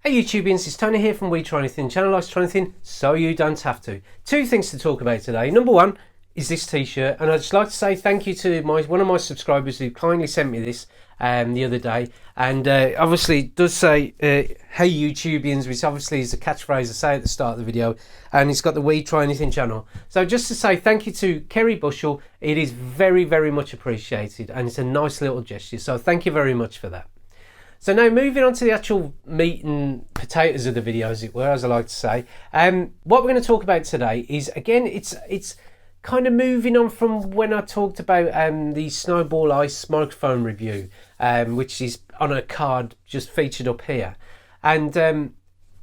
Hey YouTubians, it's Tony here from We Try Anything. Channel likes try anything, so you don't have to. Two things to talk about today. Number one is this t-shirt, and I'd just like to say thank you to one of my subscribers who kindly sent me this the other day. And obviously it does say hey YouTubians, which obviously is a catchphrase I say at the start of the video, and it's got the We Try Anything channel. So just to say thank you to Kerry Bushell, it is very, very much appreciated, and it's a nice little gesture, so thank you very much for that. So now moving on to the actual meat and potatoes of the video, as it were, as I like to say. What we're going to talk about today is, again, it's kind of moving on from when I talked about the Snowball Ice microphone review, which is on a card just featured up here. And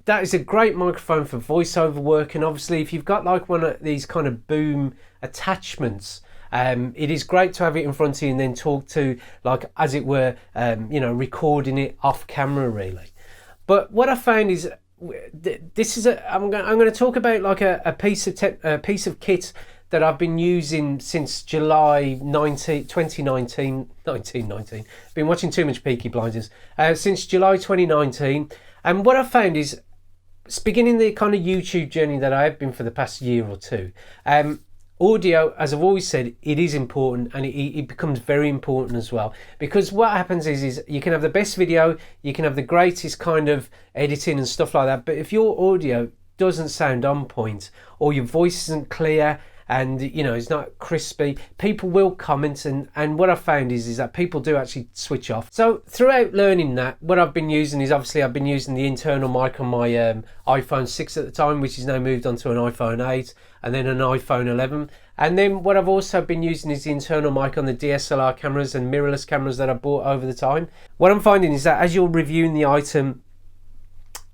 that is a great microphone for voiceover work, and obviously if you've got like one of these kind of boom attachments, it is great to have it in front of you and then talk to, like, as it were, you know, recording it off camera really. But what I found is this is I'm going to talk about like a piece of kit that I've been using since July 2019. Been watching too much Peaky Blinders since July 2019, and what I found is, it's beginning the kind of YouTube journey that I have been for the past year or two. Audio, as I've always said, it is important, and it becomes very important as well, because what happens is you can have the best video, you can have the greatest kind of editing and stuff like that, but if your audio doesn't sound on point, or your voice isn't clear, and you know it's not crispy, people will comment, and what I've found is that people do actually switch off. So throughout learning that, what I've been using is, obviously I've been using the internal mic on my iPhone 6 at the time, which is now moved on to an iPhone 8 and then an iPhone 11. And then what I've also been using is the internal mic on the DSLR cameras and mirrorless cameras that I bought over the time. What I'm finding is that as you're reviewing the item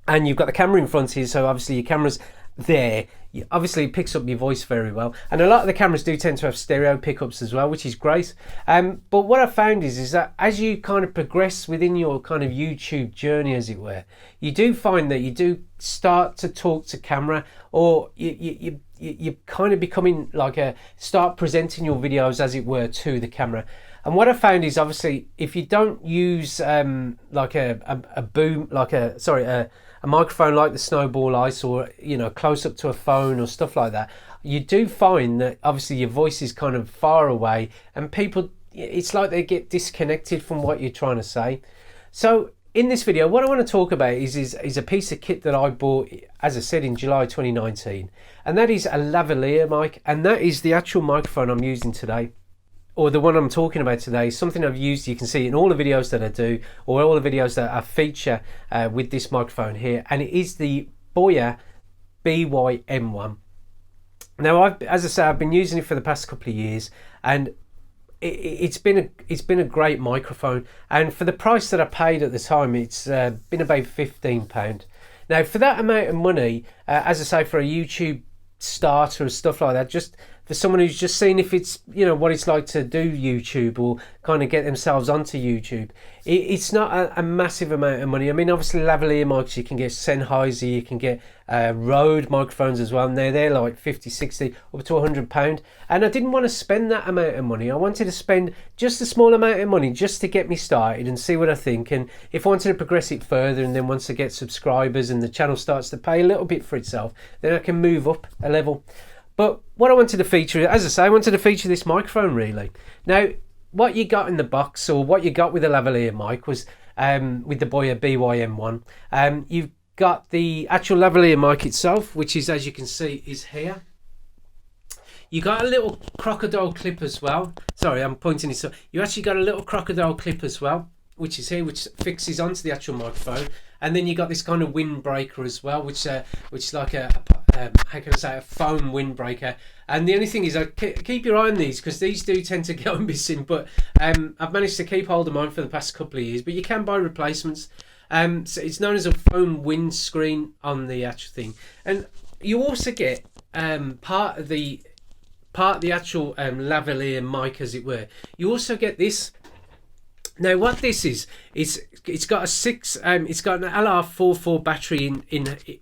and you've got the camera in front of you, so obviously your camera's there, obviously it picks up your voice very well, and a lot of the cameras do tend to have stereo pickups as well, which is great. But what I found is that as you kind of progress within your kind of YouTube journey, as it were, you do find that you do start to talk to camera, or you're kind of becoming like start presenting your videos, as it were, to the camera. And what I found is, obviously if you don't use like a boom, like a microphone like the Snowball Ice, or you know, close up to a phone or stuff like that, you do find that obviously your voice is kind of far away, and people, it's like they get disconnected from what you're trying to say. So in this video, what I want to talk about is a piece of kit that I bought, as I said, in July 2019, and that is a lavalier mic, and that is the actual microphone I'm using today, or the one I'm talking about today. Something I've used, you can see in all the videos that I do, or all the videos that I feature with this microphone here, and it is the BOYA BY-M1. Now, as I say, I've been using it for the past couple of years, and it's been a great microphone, and for the price that I paid at the time, it's been about £15. Now, for that amount of money, as I say, for a YouTube starter and stuff like that, just for someone who's just seen if it's, you know, what it's like to do YouTube, or kind of get themselves onto YouTube, it's not a massive amount of money. I mean, obviously lavalier mics, you can get Sennheiser, you can get Rode microphones as well, and they're like 50, 60, up to £100. And I didn't want to spend that amount of money. I wanted to spend just a small amount of money just to get me started and see what I think, and if I wanted to progress it further, and then once I get subscribers and the channel starts to pay a little bit for itself, then I can move up a level. But what I wanted to feature, as I say, I wanted to feature this microphone really. Now, what you got in the box, or what you got with the lavalier mic, was with the BOYA BY-M1, you've got the actual lavalier mic itself, which is, as you can see, is here. You got a little crocodile clip as well. Sorry, I'm pointing this up. You actually got a little crocodile clip as well, which is here, which fixes onto the actual microphone. And then you got this kind of windbreaker as well, which is like how can I say, a foam windbreaker. And the only thing is, keep your eye on these, because these do tend to go missing, but I've managed to keep hold of mine for the past couple of years, but you can buy replacements. So it's known as a foam windscreen on the actual thing. And you also get part of the actual lavalier mic, as it were. You also get this. Now, what this is it's got a it's got an LR44 battery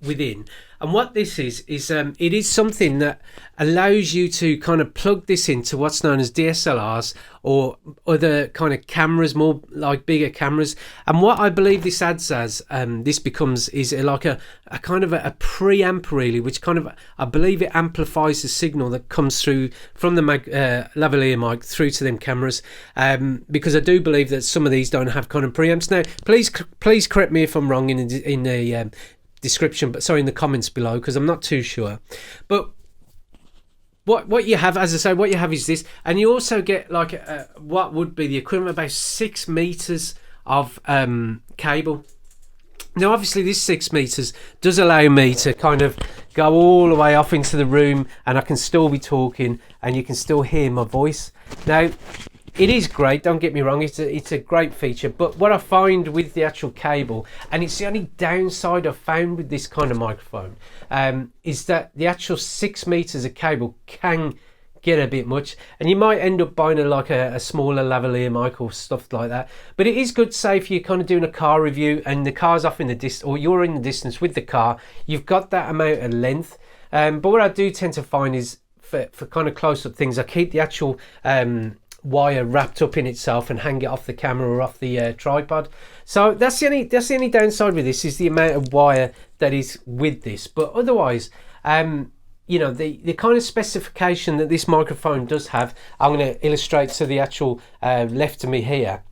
within, And what this is it is something that allows you to kind of plug this into what's known as DSLRs or other kind of cameras, more like bigger cameras. And what I believe this adds as this becomes is like a kind of a preamp really, which kind of, I believe it amplifies the signal that comes through from the lavalier mic through to them cameras, because I do believe that some of these don't have kind of preamps. Now please correct me if I'm wrong in the description, but sorry, in the comments below, because I'm not too sure. But what you have, as I say, what you have is this, and you also get like what would be the equivalent of about 6 meters of cable. Now obviously this 6 meters does allow me to kind of go all the way off into the room, and I can still be talking and you can still hear my voice. Now it is great, don't get me wrong, it's a great feature, but what I find with the actual cable, and it's the only downside I've found with this kind of microphone, is that the actual 6 meters of cable can get a bit much, and you might end up buying a smaller lavalier mic or stuff like that. But it is good, say if you're kind of doing a car review and the car's off in the distance, or you're in the distance with the car, you've got that amount of length. But what I do tend to find is for kind of close-up things, I keep the actual wire wrapped up in itself and hang it off the camera or off the tripod. So that's the only downside with this, is the amount of wire that is with this. But otherwise, you know, the kind of specification that this microphone does have, I'm going to illustrate to the actual left of me here.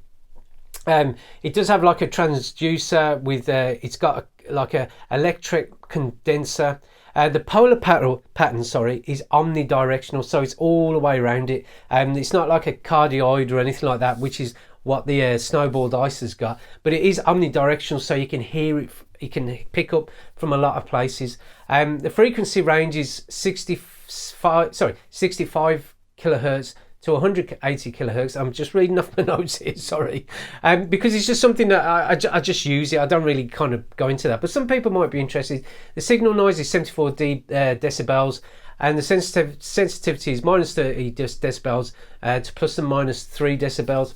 It does have like a transducer with it's got like a electric condenser. The polar pattern, sorry, is omnidirectional, so it's all the way around it. It's not like a cardioid or anything like that, which is what the snowball dice has got, but it is omnidirectional, so you can hear it. You can pick up from a lot of places. The frequency range is 65 kilohertz to 180 kilohertz. I'm just reading off my notes here, sorry, because it's just something that I just use it. I don't really kind of go into that, but some people might be interested. The signal noise is 74 decibels, and the sensitivity is minus 30 decibels to plus and minus 3 decibels.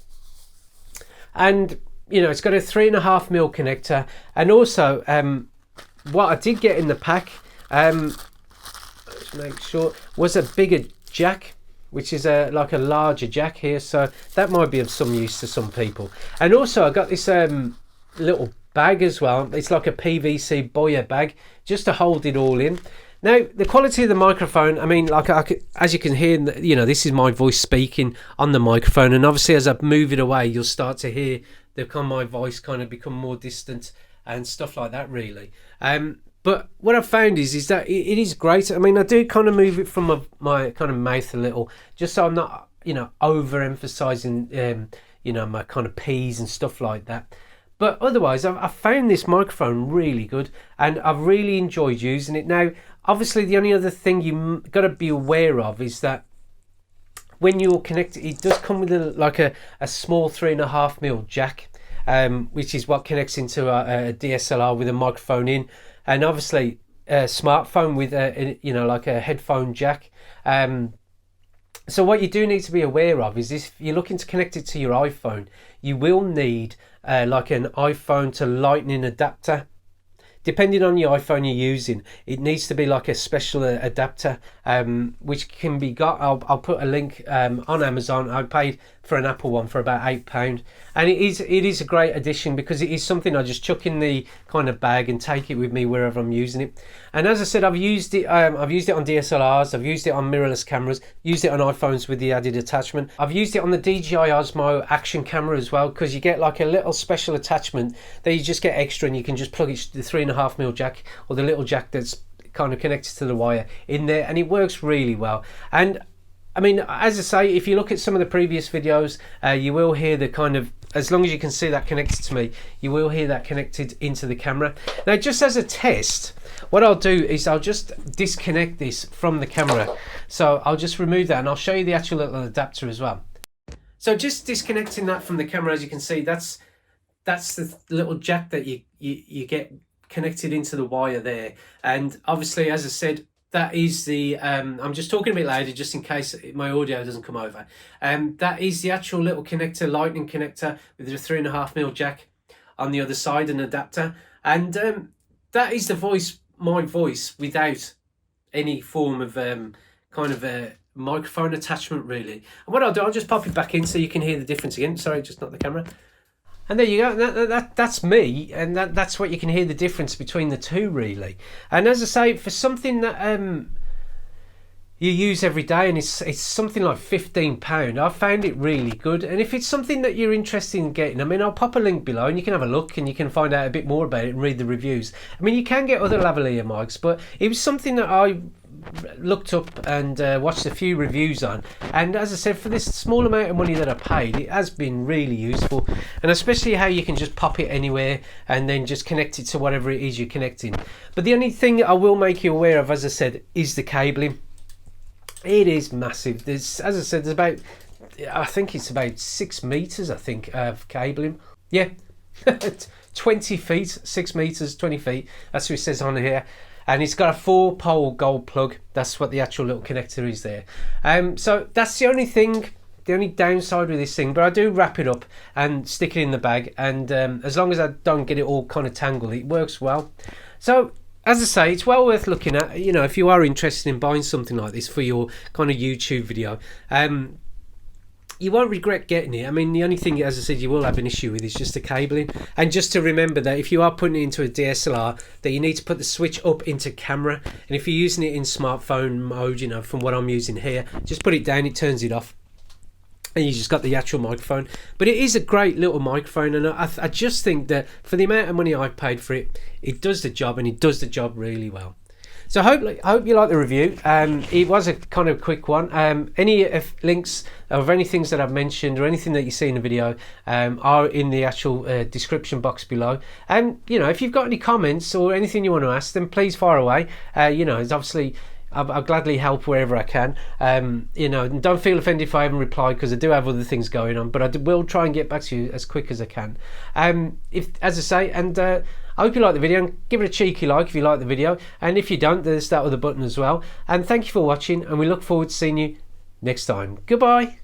And you know, it's got a 3.5mm connector, and also what I did get in the pack, let's make sure, was a bigger jack, which is like a larger jack here, so that might be of some use to some people. And also I got this little bag as well. It's like a PVC BOYA bag, just to hold it all in. Now the quality of the microphone, I mean, like as you can hear, you know, this is my voice speaking on the microphone, and obviously as I move it away, you'll start to hear my voice kind of become more distant and stuff like that, really. But what I've found is that it is great. I mean, I do kind of move it from my kind of mouth a little, just so I'm not, you know, overemphasizing, you know, my kind of P's and stuff like that. But otherwise, I've found this microphone really good, and I've really enjoyed using it. Now, obviously, the only other thing you got to be aware of is that when you're connected, it does come with a small 3.5mm jack, which is what connects into a DSLR with a microphone in, and obviously a smartphone with you know, like a headphone jack. So what you do need to be aware of is if you're looking to connect it to your iPhone, you will need like an iPhone to Lightning adapter. Depending on your iPhone you're using, it needs to be like a special adapter, which can be got. I'll put a link on Amazon. I paid for an Apple one for about £8, and it is a great addition, because it is something I just chuck in the kind of bag and take it with me wherever I'm using it. And as I said, I've used it on DSLRs, I've used it on mirrorless cameras, used it on iPhones with the added attachment. I've used it on the DJI Osmo action camera as well, because you get like a little special attachment that you just get extra, and you can just plug it the 3.5mm jack, or the little jack that's kind of connected to the wire in there, and it works really well. And I mean, as I say, if you look at some of the previous videos, you will hear the kind of, as long as you can see that connected to me, you will hear that connected into the camera. Now, just as a test, what I'll do is I'll just disconnect this from the camera. So I'll just remove that, and I'll show you the actual little adapter as well. So just disconnecting that from the camera, as you can see, that's the little jack that you get connected into the wire there. And obviously, as I said, that is the I'm just talking a bit louder just in case my audio doesn't come over. That is the actual little connector, lightning connector, with the 3.5mm jack on the other side, and adapter. And that is the voice my voice without any form of kind of a microphone attachment really. And what I'll do, I'll just pop it back in so you can hear the difference again. Sorry, just not the camera. And there you go. That's me, and that's what you can hear the difference between the two really. And as I say, for something that you use every day, and it's something like £15, I found it really good. And if it's something that you're interested in getting, I mean, I'll pop a link below and you can have a look and you can find out a bit more about it and read the reviews. I mean, you can get other lavalier mics, but it was something that I looked up and watched a few reviews on, and as I said, for this small amount of money that I paid, it has been really useful. And especially how you can just pop it anywhere and then just connect it to whatever it is you're connecting. But the only thing I will make you aware of, as I said, is the cabling. It is massive. There's, as I said, there's about, I think it's about 6 meters, I think, of cabling. Yeah, 20 feet, 6 meters, 20 feet. That's what it says on here. And it's got a 4-pole gold plug. That's what the actual little connector is there. So that's the only thing, the only downside with this thing. But I do wrap it up and stick it in the bag. And as long as I don't get it all kind of tangled, it works well. So as I say, it's well worth looking at. You know, if you are interested in buying something like this for your kind of YouTube video, you won't regret getting it. I mean, the only thing, as I said, you will have an issue with is just the cabling. And just to remember that if you are putting it into a DSLR, that you need to put the switch up into camera. And if you're using it in smartphone mode, you know, from what I'm using here, just put it down, it turns it off. And you just got the actual microphone. But it is a great little microphone, and I just think that for the amount of money I paid for it, it does the job, and it does the job really well. So I hope you like the review. It was a kind of quick one. Any links of any things that I've mentioned or anything that you see in the video are in the actual description box below. And you know, if you've got any comments or anything you want to ask, then please fire away. You know, it's obviously I'll gladly help wherever I can. You know, and don't feel offended if I haven't replied, because I do have other things going on, but I will try and get back to you as quick as I can. As I say, and I hope you like the video, and give it a cheeky like if you like the video, and if you don't, there's that other button as well. And thank you for watching, and we look forward to seeing you next time. Goodbye.